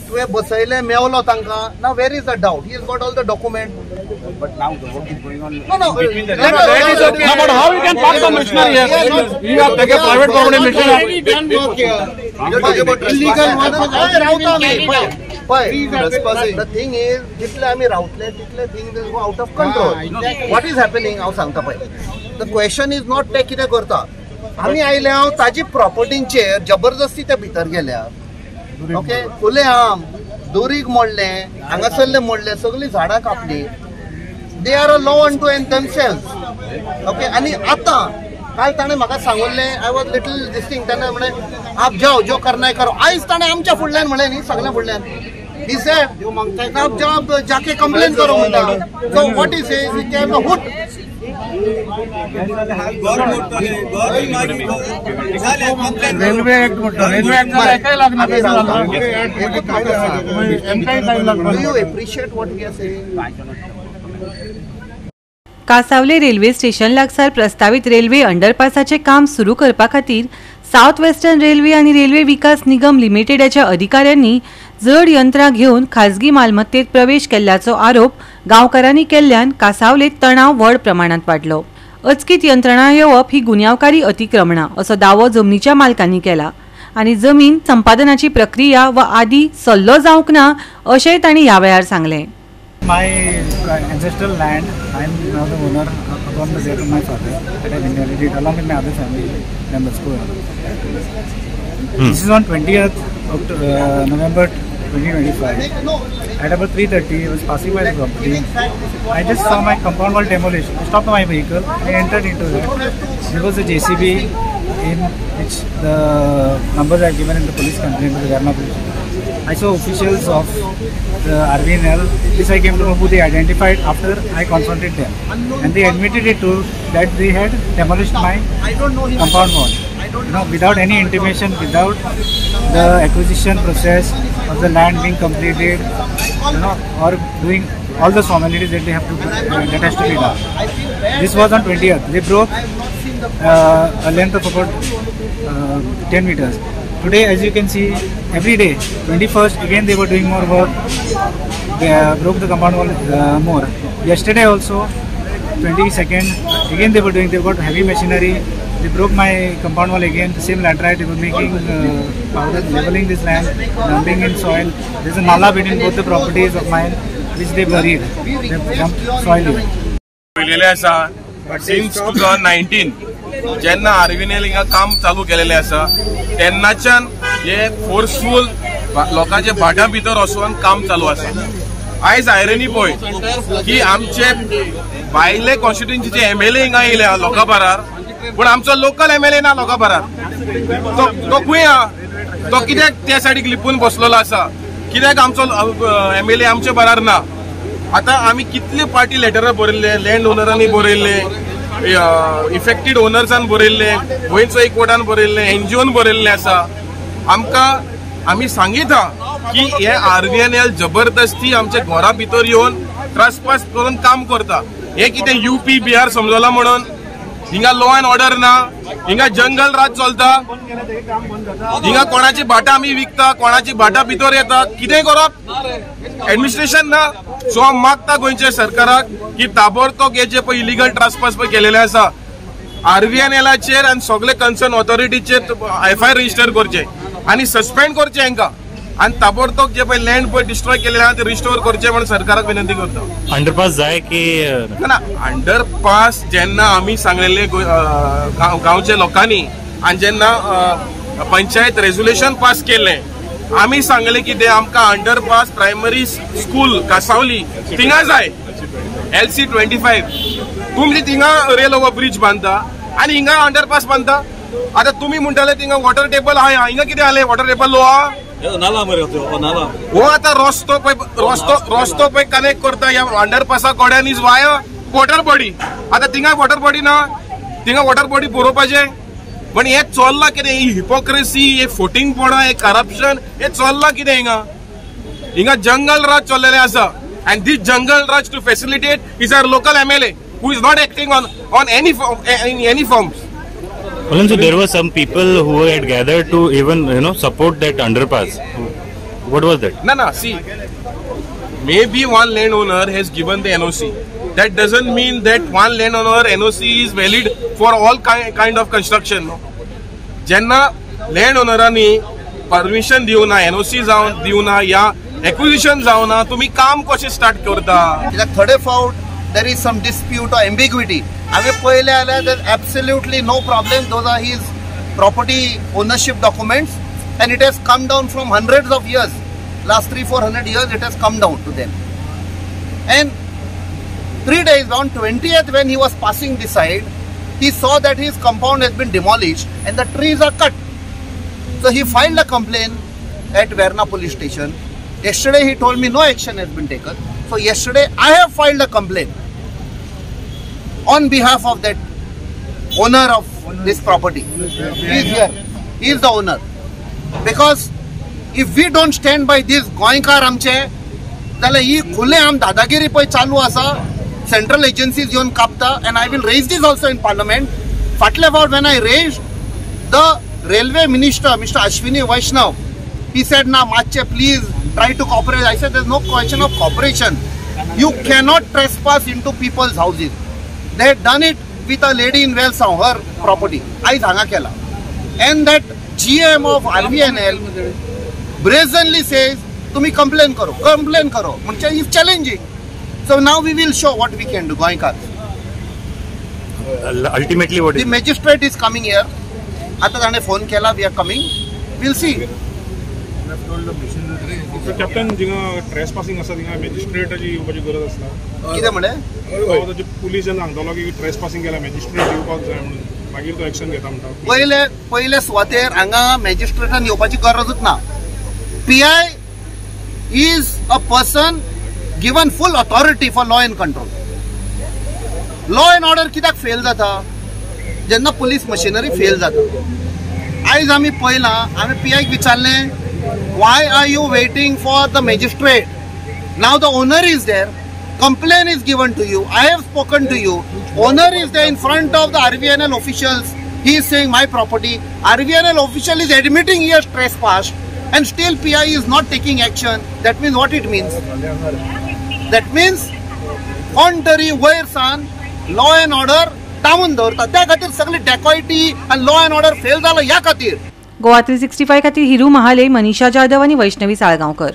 तुवें बसयले मेवलो तांकां. Now where is the doubt? He is got all the document. But now the work is going on. No, between the but how you can park the machinery here? You have taken private property machinery. illegal the thing is, जितले आमी रावतले तितले things will go out of control. What is happening? हांव सांगता पळय. The question is not ते कितें करता. आमी आयले हांव ताजी प्रॉपर्टींचेर जबरदस्ती ते भितर गेल्या. ओके, फुले आम दोरीक मोडले, हांगासरले मोडले, सगळी झाडां कापली. They are a law unto themselves. Okay, आनी आतां काल ताणें म्हाका सांगले, आय वॉज लिटल डिस्टिंग. ताणें म्हणे आप जाओ जो करना है करो. आयज ताणें आमच्या फुडल्यान म्हळें न्ही, सगळ्या फुडल्यान. He said, आप जाके कंप्लेन करो म्हणटा. So what he says, he gave the hood. Railway act म्हणटा, रेल्वे ऍक्ट काय लागणार? Do you appreciate what we are saying? कासावले रेल्वे स्टेशन लागसार प्रस्तावित रेल्वे अंडरपासाचे काम सुरू करपा खातीर साउथ वेस्टर्न रेल्वे आनी रेल्वे विकास निगम लिमिटेडाच्या अधिकाऱ्यांनी जड यंत्रां घेवन खाजगी मालमत्तेत प्रवेश केल्ल्याचो आरोप गांवकारांनी केल्ल्यान कासावलेत तणाव व्हड प्रमाणात वाडलो. अचकीत यंत्रणा येवप ही गुन्यांवकारी अतिक्रमणां असो दावो जमनीच्या मालकांनी केला आनी जमीन संपादनाची प्रक्रिया वा आदी सल्लो जावंक ना अशेंय तांणी ह्या वेळार सांगलें. My ancestral land, I am now the owner upon the death of my father that I inherited along with my other family members. This is on 20th November 2025. At about 3:30, I was passing by the property. I just saw my compound wall demolition. I stopped my vehicle. I entered into that. There was a JCB in which the numbers are given in the police complaint to the Verma police. I saw officials of the RVNL. This I came to know who they identified after I confronted them, and they admitted it too that they had demolished my compound wall. Without any intimation, without the acquisition process of the land being completed, or doing all the formalities that they have to do, that has to be done. This was on 20th. They broke a length of about 10 meters. Today, as you can see, every day, 21st, again they were doing more work. They broke the compound wall more. Yesterday also, 22nd, again they were doing, they got heavy machinery. They broke my compound wall again, the same laterite. They were making powder, leveling this land, dumping in soil. There's a nala between both the properties of mine, which they buried. They dumped soil here. Since 2019, जेन्ना आरव्हीएनएल हिंगा काम चालू केलेले आसा तेन्नाच्यान हे forceful लोकांचे भाटां भितर वचून काम चालू आसा. आयज आयरनी पळय की आमचे भायले कॉन्स्टिट्युएन्सीचे एमएलए हिंगा येयले लोकां बारार, पण आमचो लोकल एमएलए ना लोकां बारार. तो खंय आहा? तो कित्याक त्या सायडीक लिपून बसलेलो आसा? कित्याक आमचो एमएलए आमच्या बारार ना? आता आमी कितले पार्टी लेटरां बरयल्ले, लँड ओनरांनी बरयल्ले, इफेक्टेड ओनर्सान बरयल्ले, गोंयचो एक कोर्टान बरयल्ले, एनजीओन बरयल्ले आसा. आमी सांगिता की हे आरव्हीएनएल जबरदस्ती आमच्या घरा भितर येवन ट्रास्पास करून काम करता. हे कितें यूपी बिहार समजला म्हणून हिंगा लॉ अँड ऑर्डर ना, हिंगा जंगल राज चलता, हिंगा कोणाची भाटां आमी विकता, कोणाची भाटां भितर येता. कितें करप? एडमिनिस्ट्रेशन ना. सो हांव मागता गोंयच्या सरकाराक की ताबडतोब हे जे पळय इलिगल ट्रास्पास पळय केलेले आसा आरव्हीएनएलाचेर आनी सगळे कन्सर्न ऑथॉरिटीचेर FIR रजिस्टर करचे आनी सस्पेंड करचे हांकां, आनी ताबडतोब जे पळय लँड पळय डिस्ट्रॉय केलेले आहा ते रिस्टोर करचे म्हणून सरकाराक विनंती करता. अंडरपास जाय की ना? अंडरपास जेन्ना आमी सांगलेले गांवच्या लोकांनी आनी जेन्ना पंचायत रेझोल्युशन पास केलें, आमी सांगले की ते आमकां अंडरपास प्रायमरी स्कूल कासावली थिंगा जाय, LC 25. तुमी थिंगा रेल ओवर ब्रिज बांदता आनी हिंगा अंडरपास बांदता. आता तुम्ही म्हणटाले थिंगा वॉटर टेबल आहा, हिंगा कितें जालें? वॉटर टेबल लो आहा हो. आता रस्तो पळय कनेक्ट करता ह्या अंडरपासा कोड्यान इज वाया वॉटर बॉडी. आता थिंगा वॉटर बॉडी ना, थिंगा वॉटर बॉडी बरोवपाचें. पण हे चल्लां कितें? ही हिपोक्रेसी, हे फोटिंगपणां, हे करप्शन, हे चल्लां कितें हिंगा जंगल राज चल्लेलें आसा. And this jungle raj to facilitate is our local MLA who is not acting on any forms. So there were some people who had gathered to even support that underpass. What was that? No, see, maybe one landowner has given the NOC. That doesn't mean that one landowner NOC is valid for all kind of construction. No? ज्यांना लँडओनरांनी permission दिवना, NOC जावन दिवना या acquisition जावना, तुम्ही काम कशें start करता? थोडे फावट there is some dispute or ambiguity. आम्ही पहिले आल्या there is absolutely no problem. Those are his property ownership documents and it has come down from hundreds of years. Last 300-400 years it has come down to them. And 3 days on 20th when he was passing this side, he saw that his compound has been demolished and the trees are cut. So he filed a complaint at Verna police station. Yesterday he told me no action has been taken. So yesterday I have filed a complaint on behalf of that owner of this property. He is here. He is the owner. Because if we don't stand by this गोंयकार आमचे जाल्यार ही खुले आम दादागिरी पळय चालू आसा. Central agencies येवन कापता and I will raise this also in parliament. फाटले फावट when I raised the railway minister, Mr. Ashwini Vaishnav, he said na maatche please try to cooperate. I said there is no question of cooperation. You cannot trespass into people's houses. They had done it with a lady in Wellsound, her property. I hanga kela. And that GM of RVNL brazenly says तुम्ही complain करो. म्हणजे he is challenging. So now we will show what we can do. Goinkar. Ultimately, what is the magistrate is coming here. आता त्याने phone केला. We are coming. We'll see. So Captain, जिंगा trespassing असा जिंगा magistrate जी उपाची गरज असला. किती म्हणे? तो पुलिस जन सांगतलो की trespassing केला magistrate येवपाक जाय म्हणून मागीर तो ऍक्शन घेता म्हणटा. पहिले स्वातेर हांगा मॅजिस्ट्रेटान येवपाची गरजूच ना. PI is a person given full authority for law and control. Law and order कित्याक फेल जाता? जेन्ना पुलीस मशिनरी फेल जाता. आयज आमी पळयला, आमी PI विचारलें, why are you waiting for the magistrate? Now the owner is there. Complaint is given to you. I have spoken to you. Owner is there in front of the RVNL officials. He is saying my property. RVNL official is admitting he has trespassed and still PI is not taking action. That means what it means? That means contrary वयरसान law and order टामून दवरता. त्या खातीर सगळी डेकॉयटी and law and order fail जाला ह्या खातीर. गोवा 365 खातीर हिरू महाले, मनीषा जाधव आणि वैष्णवी साळगांवकर.